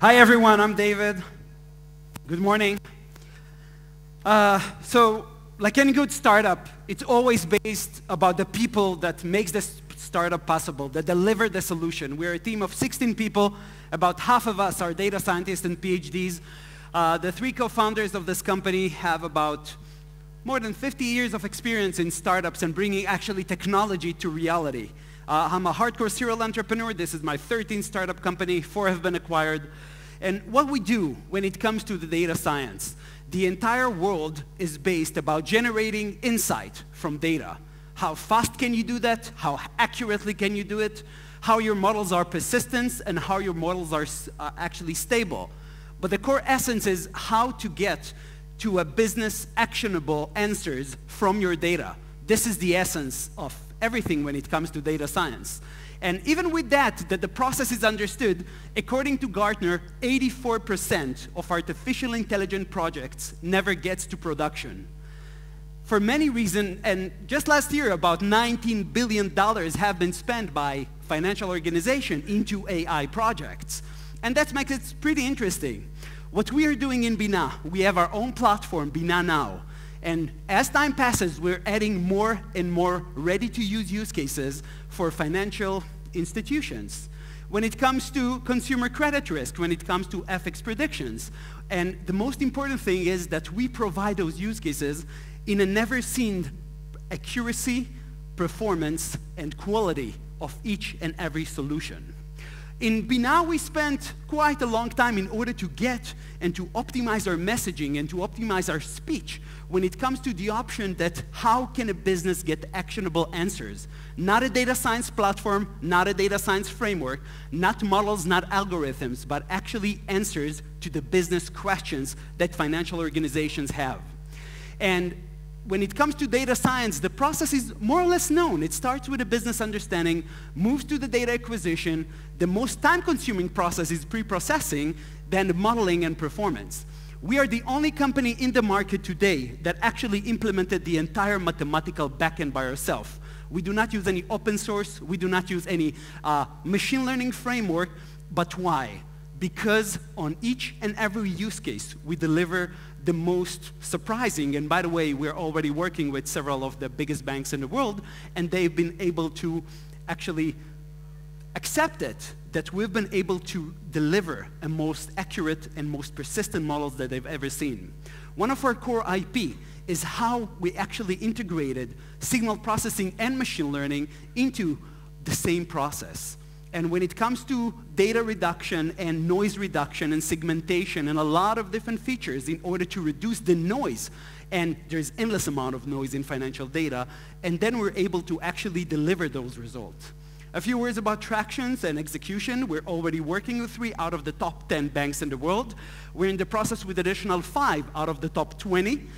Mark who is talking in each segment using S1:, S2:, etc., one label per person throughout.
S1: Hi everyone, I'm David. Good morning. So, like any good startup, it's always based about the people that makes this startup possible, that deliver the solution. We're a team of 16 people. About half of us are data scientists and PhDs. The three co-founders of this company have about more than 50 years of experience in startups and bringing actually technology to reality. I'm a hardcore serial entrepreneur. This is my 13th startup company. 4 have been acquired. And what we do when it comes to the data science, the entire world is based about generating insight from data. How fast can you do that? How accurately can you do it? How your models are persistent and how your models are actually stable. But the core essence is how to get to a business actionable answers from your data. This is the essence of everything when it comes to data science. And even with that the process is understood, according to Gartner, 84% of artificial intelligence projects never gets to production. For many reasons, and just last year, about $19 billion have been spent by financial organizations into AI projects. And that makes it pretty interesting. What we are doing in Binah, we have our own platform, Binah Now. And as time passes, we're adding more and more ready-to-use use cases for financial institutions. When it comes to consumer credit risk, when it comes to FX predictions. And the most important thing is that we provide those use cases in a never-seen accuracy, performance, and quality of each and every solution. In Binah, we spent quite a long time in order to get and to optimize our messaging and to optimize our speech when it comes to the option that how can a business get actionable answers. Not a data science platform, not a data science framework, not models, not algorithms, but actually answers to the business questions that financial organizations have. And when it comes to data science, the process is more or less known. It starts with a business understanding, moves to the data acquisition. The most time-consuming process is pre-processing, then modeling and performance. We are the only company in the market today that actually implemented the entire mathematical backend by ourselves. We do not use any open source. We do not use any machine learning framework. But why? Because on each and every use case, we deliver the most surprising, and by the way, we're already working with several of the biggest banks in the world, and they've been able to actually accept it, that we've been able to deliver a most accurate and most persistent models that they've ever seen. One of our core IP is how we actually integrated signal processing and machine learning into the same process. And when it comes to data reduction and noise reduction and segmentation and a lot of different features in order to reduce the noise, and there's endless amount of noise in financial data, and then we're able to actually deliver those results. A few words about tractions and execution. We're already working with 3 out of the top 10 banks in the world. We're in the process with additional 5 out of the top 20.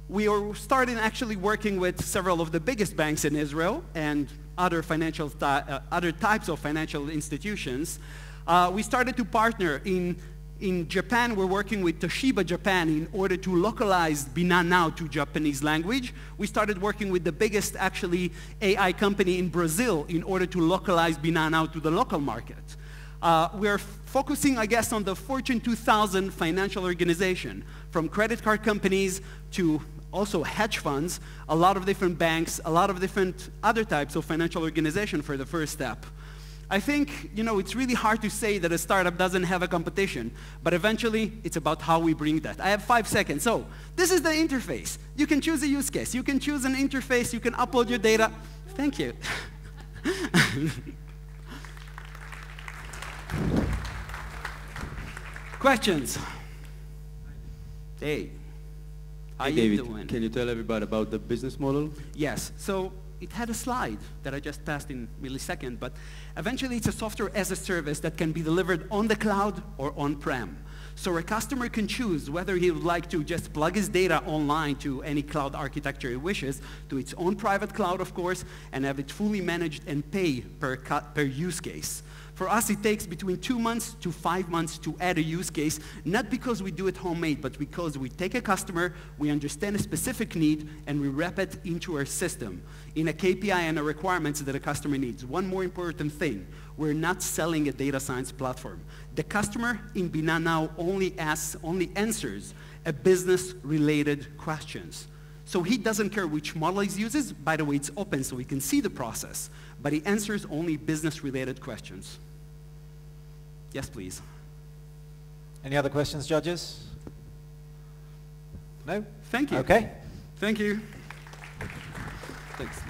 S1: We are starting actually working with several of the biggest banks in Israel and other types of financial institutions. We started to partner in Japan. We're working with Toshiba Japan in order to localize Binah Now to Japanese language. We started working with the biggest actually AI company in Brazil in order to localize Binah Now to the local market. We're focusing, I guess, on the Fortune 2000 financial organization, from credit card companies to also hedge funds, a lot of different banks, a lot of different other types of financial organization for the first step. I think, it's really hard to say that a startup doesn't have a competition, but eventually it's about how we bring that. I have 5 seconds. So this is the interface. You can choose a use case. You can choose an interface. You can upload your data. Thank you. Questions? Hey.
S2: Hi, David. Can you tell everybody about the business model?
S1: Yes. So it had a slide that I just passed in millisecond, but eventually it's a software as a service that can be delivered on the cloud or on-prem. So a customer can choose whether he would like to just plug his data online to any cloud architecture he wishes, to its own private cloud, of course, and have it fully managed and pay per use case. For us, it takes between 2 months to 5 months to add a use case, not because we do it homemade, but because we take a customer, we understand a specific need, and we wrap it into our system in a KPI and a requirements that a customer needs. One more important thing, we're not selling a data science platform. The customer in Binah now only answers a business-related questions. So he doesn't care which model he uses. By the way, it's open so we can see the process, but he answers only business-related questions. Yes, please.
S3: Any other questions, judges? No?
S1: Thank you.
S3: Okay.
S1: Thank you. Thanks.